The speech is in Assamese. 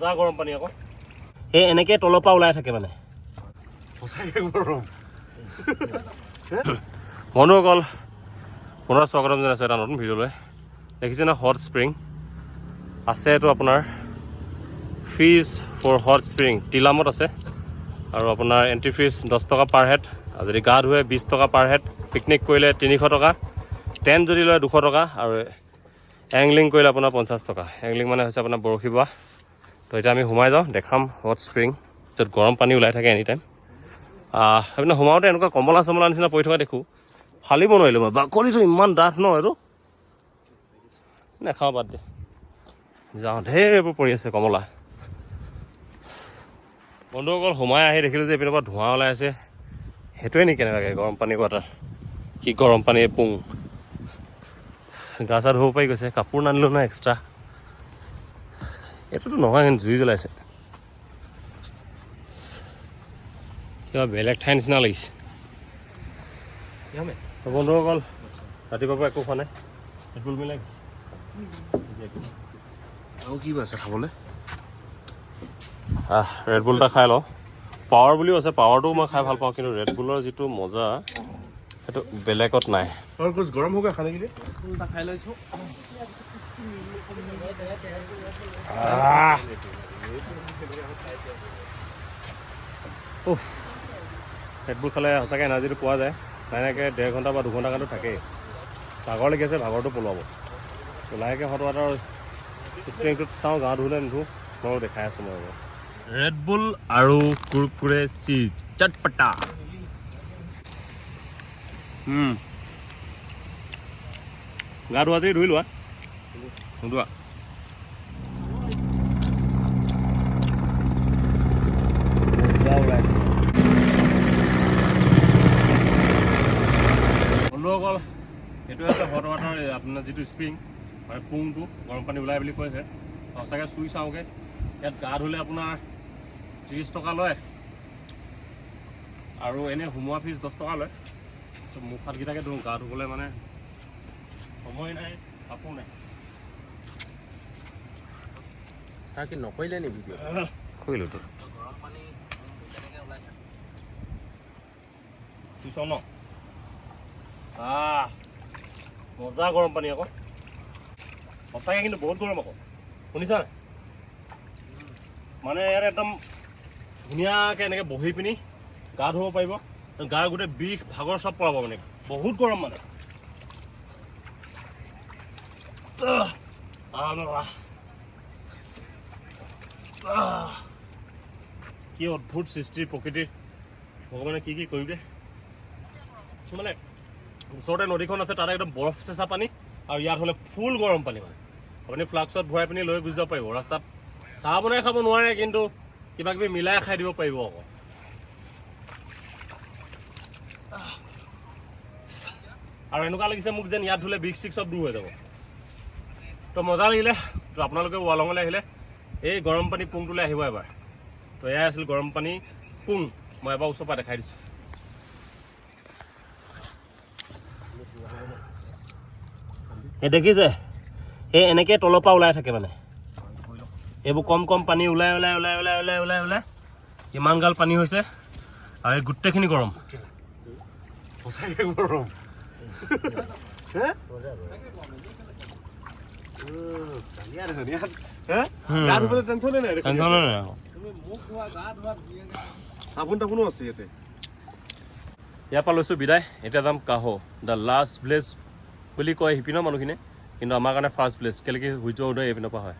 মজা গৰম পানী আকৌ এই এনেকৈ তলৰ পৰা ওলাই থাকে মানে সঁচাকৈ গৰম বন্ধুসকল পুনৰ স্বাগতম জনাইছোঁ এটা নতুন ভিডিঅ'লৈ দেখিছে না হট স্প্ৰিং আছে এইটো আপোনাৰ ফিজ ফৰ হট স্প্ৰিং টিলামত আছে আৰু আপোনাৰ এণ্ট্ৰি ফিজ 10 টকা পাৰ হেড আৰু যদি গা ধুৱে 20 টকা পাৰ হেড পিকনিক কৰিলে 300 টকা টেণ্ট যদি লয় 200 টকা আৰু এংলিং কৰিলে আপোনাৰ 50 টকা এংলিং মানে হৈছে আপোনাৰ বৰশী বোৱা তো এতিয়া আমি সোমাই যাওঁ দেখাম হট স্প্ৰিং য'ত গৰম পানী ওলাই থাকে এনি টাইম আপোনাৰ সোমাওঁতে এনেকুৱা কমলা চমলা নিচিনা পৰি থকা দেখোঁ ফালিব নোৱাৰিলোঁ মই বাকলিটো ইমান ডাঠ ন এইটো নাখাওঁ বাদ দে যাওঁ ঢেৰ এইবোৰ পৰি আছে কমলা বন্ধুসকল সোমাই আহি দেখিলোঁ যে এইপিনৰ পৰা ধোঁৱা ওলাই আছে সেইটোৱে নেকি কেনেবাকৈ গৰম পানী ৱাটাৰ কি গৰম পানী পুং গা চা ধুব পাৰি গৈছে কাপোৰ নানিলোঁ না এক্সট্ৰা এইটোতো নহয় কিন্তু জুই জ্বলাইছে কিবা বেলেগ ঠাই নিচিনা লাগিছে বন্ধুসকল ৰাতিপুৱাৰ পৰা একো খোৱা নাই ৰেডবুল মিলাই আৰু কি আছে খাবলৈ ৰেডবুল এটা খাই লওঁ পাৱাৰ বুলিও আছে পাৱাৰটোও মই খাই ভাল পাওঁ কিন্তু ৰেডবুলৰ যিটো মজা সেইটো বেলেগত নাই গৰম হোগা খানে কি খাই লৈছোঁ ৰেডবুল খালে সঁচাকৈ এনাৰ্জিটো পোৱা যায় লাহেকৈ 1.5 ঘণ্টা বা 2 ঘণ্টা কাৰণেতো থাকেই ভাগৰ লাগি আছে ভাগৰটো পলাব লাহেকৈ হট ৱাটাৰ স্প্ৰিংটোত চাওঁ গা ধুলে নুধো মই দেখাই আছোঁ মই ৰেডবুল আৰু কুৰকুৰে চিজ চটপটা গা ধোৱা যদি ধুই লোৱা নোধোৱা বন্ধুসকল এইটো হৈছে হট ৱাটাৰ আপোনাৰ যিটো স্প্ৰিং মানে পুংটো গৰম পানী ওলাই বুলি কৈছে সঁচাকৈ চুই চাওঁগৈ ইয়াত গা ধুলে আপোনাৰ 30 টকা লয় আৰু এনেই সোমোৱা ফিজ 10 টকা লয় তো মুখ হাতকেইটাকে ধুওঁ গা ধুবলৈ মানে সময় নাই কাপোৰ নাই তাৰ কি নকৰিলে নি ভিডিঅ' কৰিলোঁ তোৰ গৰম পানী কেনেকৈ ওলাইছে চুইছ ন মজা গৰম পানী আকৌ সঁচাকৈ কিন্তু বহুত গৰম আকৌ শুনিছা নাই মানে ইয়াত একদম ধুনীয়াকৈ এনেকৈ বহি পিনি গা ধুব পাৰিব গাৰ গোটেই বিষ ভাগৰ চব পৰাব মানে বহুত গৰম মানে কি অদ্ভুত সৃষ্টি প্ৰকৃতিৰ ভগৱানে কি কৰি দে মানে ওচৰতে নদীখন আছে তাতে একদম বৰফ চেঁচা পানী আৰু ইয়াত হ'লে ফুল গৰম পানী মানে আপুনি ফ্লাক্সত ভৰাই পিনি লৈ গুচি যাব পাৰিব ৰাস্তাত চাহ বনাই খাব নোৱাৰে কিন্তু কিবা কিবি মিলাই খাই দিব পাৰিব আকৌ আৰু এনেকুৱা লাগিছে মোক যেন ইয়াত ধুলে বিষ চিক চব দূৰ হৈ যাব তো মজা লাগিলে তো আপোনালোকে ৱালঙলৈ আহিলে এই গৰম পানী পুংটোলৈ আহিব এবাৰ তো এয়াই আছিল গৰম পানী পুং মই এবাৰ ওচৰৰ পৰা দেখাই দিছোঁ এই দেখিছে এই এনেকৈ তলৰ পৰা ওলাই থাকে মানে এইবোৰ কম কম পানী ওলাই ওলাই ওলাই ওলাই ওলাই ওলাই ওলাই ইমান গাল পানী হৈছে আৰু এই গোটেইখিনি গৰম সঁচাকৈ গৰম চাবোন তাবোনো আছে ইয়াতে ইয়াৰ পৰা লৈছোঁ বিদায় এতিয়া যাম কাহো দ্য লাষ্ট ভিলেজ বুলি কয় সিপিনৰ মানুহখিনিয়ে কিন্তু আমাৰ কাৰণে ফাৰ্ষ্ট ভিলেজ কেলেকি সূৰ্য উদয় এইপিনৰ পৰা হয়